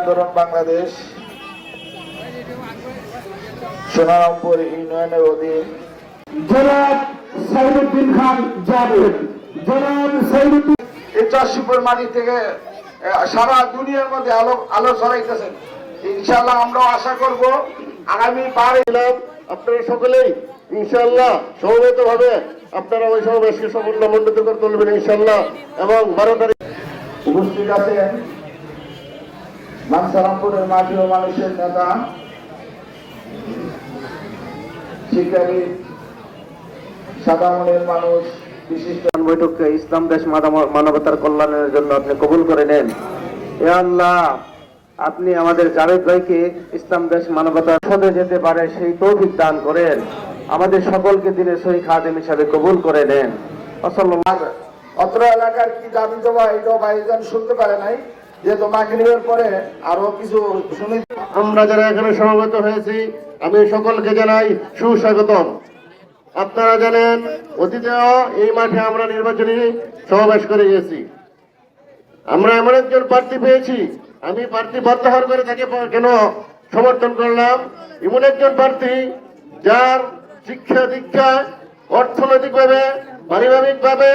আন্দোলন বাংলাদেশ সোনারামপুর ইউনিয়নের অধীন জনাব সাইদুদ্দিন খান জাভেদ, জনাব সাইদুদ্দিন এই চাষিপুর মাটি থেকে সারা দুনিয়ার মধ্যে আলো ছড়াইতেছেন। ইনশাআল্লাহ আমরাও আশা করব আগামী বার আপনারা সকলেই ইনশাআল্লাহ সমবেত ভাবে আপনারা ওই সমাবেশকে সফলমণ্ডিত করে তুলবেন ইনশাআল্লাহ। এবং 12 তারিখ উপস্থিত আছেন বাঞ্ছারামপুরের মাটি ও মানুষের নেতা শিক্ষাবিদ সাদা মনের মানুষ বিশিষ্ট বৈঠককে ইসলাম দেশ মানবতার কল্যাণের জন্য আপনি কবুল করে নেন। এ আল্লাহ, আপনি আমাদের জাভেদ ভাইকে ইসলাম দেশ মানবতার পথে যেতে পারে সেই তৌফিক দান করেন। আমাদের সকলকে দিনের সহি খাদেম হিসাবে কবুল করে নেন। অত্র এলাকার কি দাবি জমা এটাও ভাইজান শুনতে পারে নাই, যেহেতু মাগরিবের পরে আরো কিছু শুনি। আমরা যারা এখানে সমবেত হয়েছি আমি সকলকে জানাই সুস্বাগতম। আপনারা জানেন অতীতেও এই মাঠে আমরা নির্বাচনী সমাবেশ করে গেছি। আমরা এমন একজন প্রার্থী পেয়েছি, আমি প্রার্থী প্রত্যাহার করে তাকে কেন সমর্থন করলাম। এমন একজন প্রার্থী যার শিক্ষা দীক্ষা অর্থনৈতিকভাবে পারিবারিকভাবে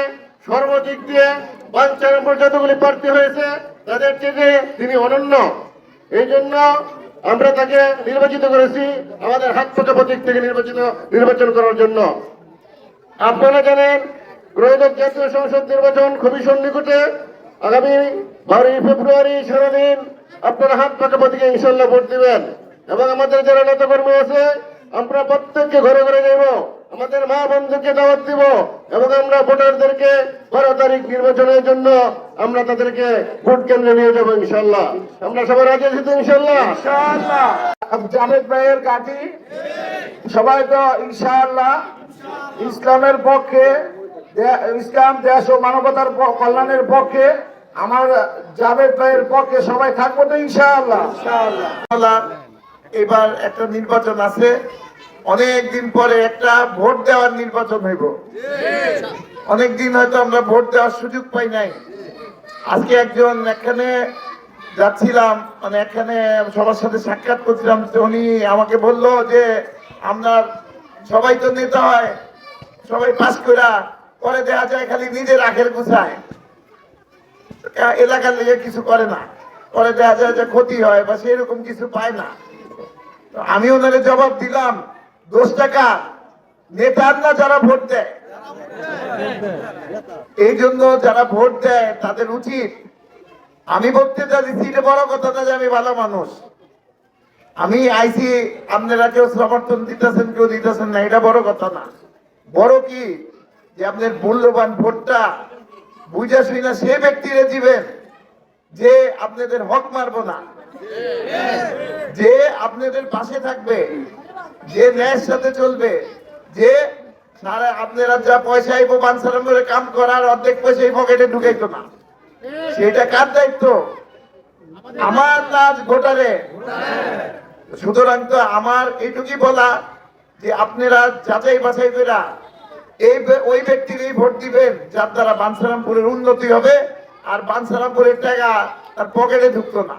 সর্বদিক দিয়ে বাঞ্ছারামপুর যতগুলি প্রার্থী হয়েছে তাদের থেকে তিনি অনন্য। এই জন্য আমরা তাকে নির্বাচিত করেছি আমাদের হাত পাকা প্রতীক থেকে নির্বাচন করার জন্য। আপনারা জানেন ত্রয়োদশ জাতীয় সংসদ নির্বাচন খুবই সন্নিকটে। আগামী 12 ফেব্রুয়ারি সারাদিন আপনারা হাত পাকা প্রতীকে ইনশাল্লাহ ভোট দিবেন। এবং আমাদের যারা নেতাকর্মী আছে আমরা প্রত্যেককে ঘরে ঘরে যাব, আমাদের মা বন্ধুকে দাওয়াত দিব এবং আমরা ভোটারদেরকে 12 তারিখ নির্বাচনের জন্য আমরা তাদেরকে ভোট কেন্দ্রে নিয়ে যাবো ইনশাল্লাহ। আমরা সবাই রাজি আছি তো ইনশাল্লাহ? জাভেদ ভাইয়ের গাটি সবাই তো ইনশাআল্লাহ ইসলামের পক্ষে, ইসলাম দেশ ও মানবতার কল্যাণের পক্ষে, আমার জাভেদ ভাইয়ের পক্ষে সবাই থাকবো তো ইনশাআল্লাহ। এবার একটা নির্বাচন আছে, অনেক দিন পরে একটা ভোট দেওয়ার নির্বাচন হইব। অনেকদিন হয়তো আমরা ভোট দেওয়ার সুযোগ পাই নাই। আজকে একজন এখানে যাচ্ছিলাম, মানে এখানে সবার সাথে সাক্ষাৎ করছিলাম, উনি আমাকে বললো যে আপনার সবাই তো নেতা হয়, সবাই পাস করা পরে দেখা যায় খালি নিজের আখের গুছায়, এলাকার লিগে কিছু করে না, পরে দেখা যায় যে ক্ষতি হয় বা সেরকম কিছু পায় না। আমি ওনারে জবাব দিলাম, 10 টাকা নেতার না যারা ভোট দেয়। এই জন্য যারা ভোট দেয় তাদের উচিত, আমি বক্তৃতা দিচ্ছি এটা বড় কথা না যে আমি ভালো মানুষ, আমি আইসি আপনারা কেউ সমর্থন দিতেছেন কেউ দিতেছেন না, এটা বড় কথা না। বড় কি যে আপনার মূল্যবান ভোটটা বুঝা শুনা সে ব্যক্তিরে দিবেন যে আপনাদের হক মারবো না, যে আপনাদের পাশে থাকবে, যে ন্যায়ের সাথে চলবে, যে সারা আপনারা যা পয়সা আইবো বাঞ্ছারামপুরে কাম করার অর্ধেক পয়সা এই পকেটে ঢুকাইতো না। সেটা কার দায়িত্ব? আমার না ভোটারে। সুতরাং তো আমার এইটুকুই বলা যে আপনারা যাচাই বাছাই করে ওই ব্যক্তিরই ভোট দিবেন যার দ্বারা বাঞ্ছারামপুরের উন্নতি হবে আর বাঞ্ছারামপুরের টাকা তার পকেটে ঢুকতো না।